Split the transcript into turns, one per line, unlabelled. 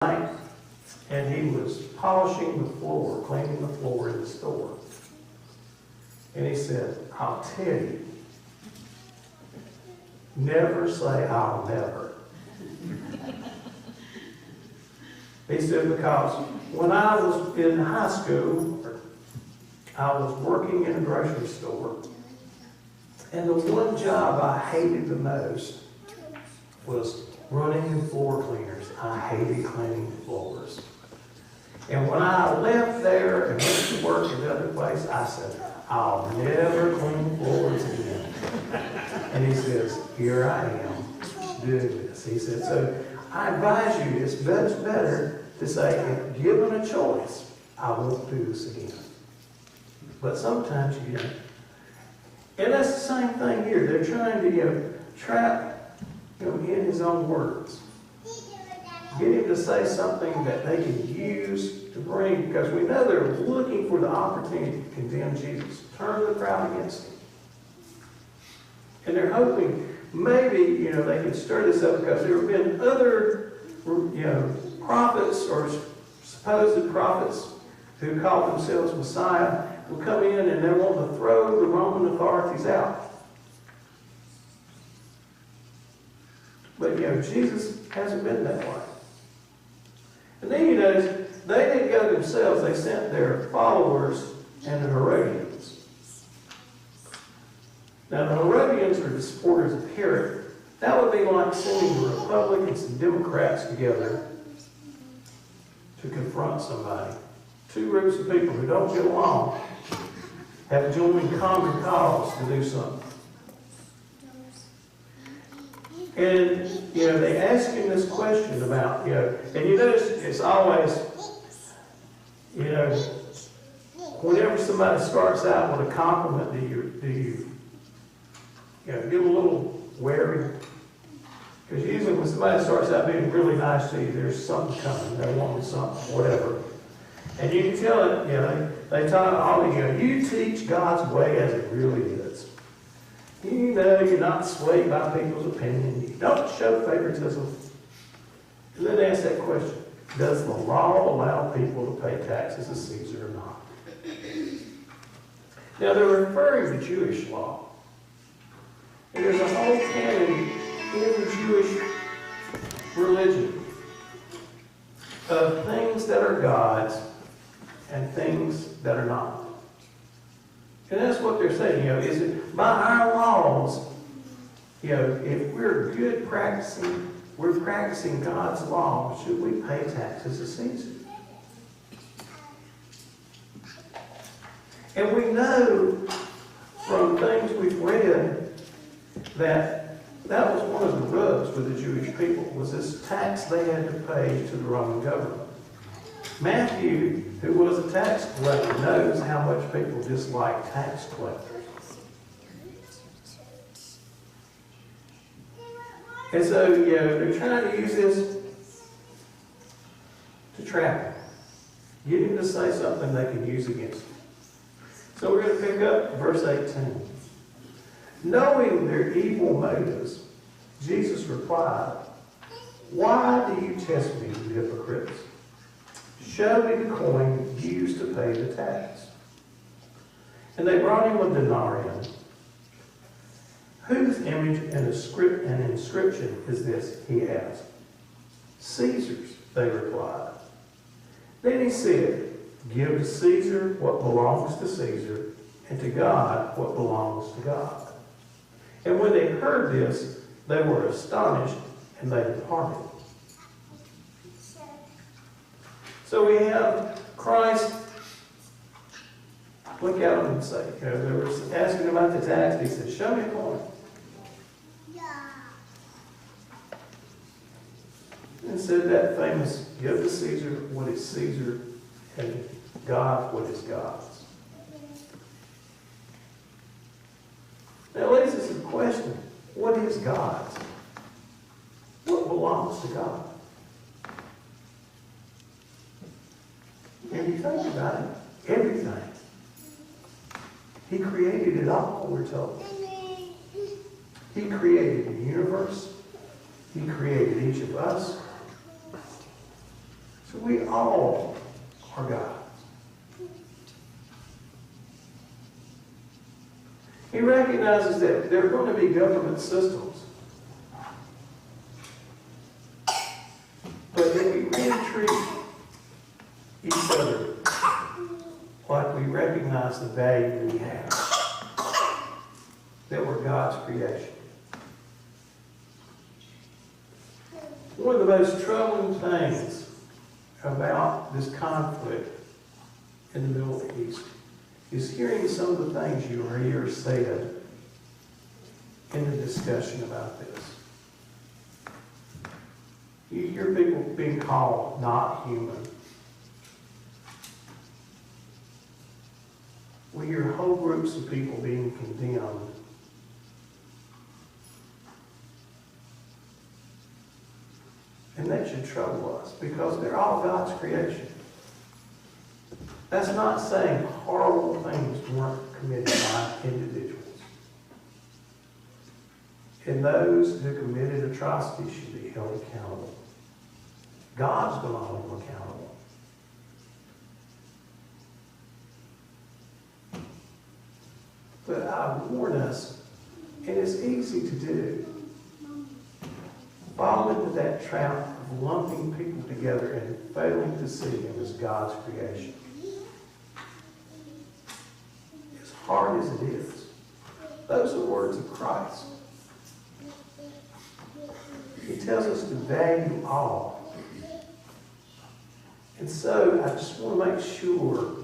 night, and he was polishing the floor, cleaning the floor in the store. And he said, I'll tell you, never say I'll never. He said, because when I was in high school, I was working in a grocery store, and the one job I hated the most was running in floor cleaners. I hated cleaning floors. And when I left there and went to work at another place, I said, I'll never clean floors again. And he says, here I am doing this. He said, so I advise you, it's much better to say, if given a choice, I won't do this again. But sometimes you don't. And that's the same thing here. They're trying to trap in his own words. Get him to say something that they can use to bring, because we know they're looking for the opportunity to condemn Jesus, turn the crowd against him. And they're hoping maybe, they can stir this up, because there have been other, prophets or supposed prophets who call themselves Messiah, will come in and they want to throw the Roman authorities out. But, Jesus hasn't been that way. And then you notice, they didn't go themselves. They sent their followers and the Herodians. Now, the Herodians are the supporters of Herod. That would be like sending the Republicans and Democrats together to confront somebody. Two groups of people who don't get along have joined common cause to do something. And, they ask him this question about, and you notice it's always, whenever somebody starts out with a compliment, do you get a little wary? Because usually when somebody starts out being really nice to you, there's something coming. They're wanting something, whatever. And you can tell it, they taught all you teach God's way as it really is. You're not swayed by people's opinion. You don't show favoritism. And then they ask that question, does the law allow people to pay taxes to Caesar or not? Now they're referring to Jewish law. And there's a whole canon in the Jewish religion of things that are God's and things that are not. And that's what they're saying, is it by our laws, if we're good we're practicing God's law, should we pay taxes to Caesar? And we know from things we've read that was one of the rubs with the Jewish people, was this tax they had to pay to the Roman government. Matthew, who was a tax collector, knows how much people dislike tax collectors. And so, they're trying to use this to trap him. Get him to say something they can use against him. So we're going to pick up verse 18. Knowing their evil motives, Jesus replied, why do you test me, you hypocrites? Show me the coin used to pay the tax. And they brought him a denarius. Whose image and inscription is this? He asked. Caesar's, they replied. Then he said, give to Caesar what belongs to Caesar, and to God what belongs to God. And when they heard this, they were astonished, and they departed. So we have Christ look at them and say, they were asking about the tax. He said, show me a coin. And said that famous, give to Caesar what is Caesar, and God what is God's. Now it raises the question, what is God's? What belongs to God? And you think about it, everything. He created it all, we're told. He created the universe. He created each of us. So we all are God. He recognizes that there are going to be government systems. But if we really treat each other like we recognize the value we have, that we're God's creation. One of the most troubling things about this conflict in the Middle East is hearing some of the things you hear said in the discussion about this. You hear people being called not human. We hear whole groups of people being condemned. And that should trouble us because they're all God's creation. That's not saying horrible things weren't committed by individuals. And those who committed atrocities should be held accountable. God's going to hold them accountable. But I warn us, and it's easy to do, fall into that trap of lumping people together and failing to see them as God's creation. As hard as it is, those are words of Christ. He tells us to value all. And so I just want to make sure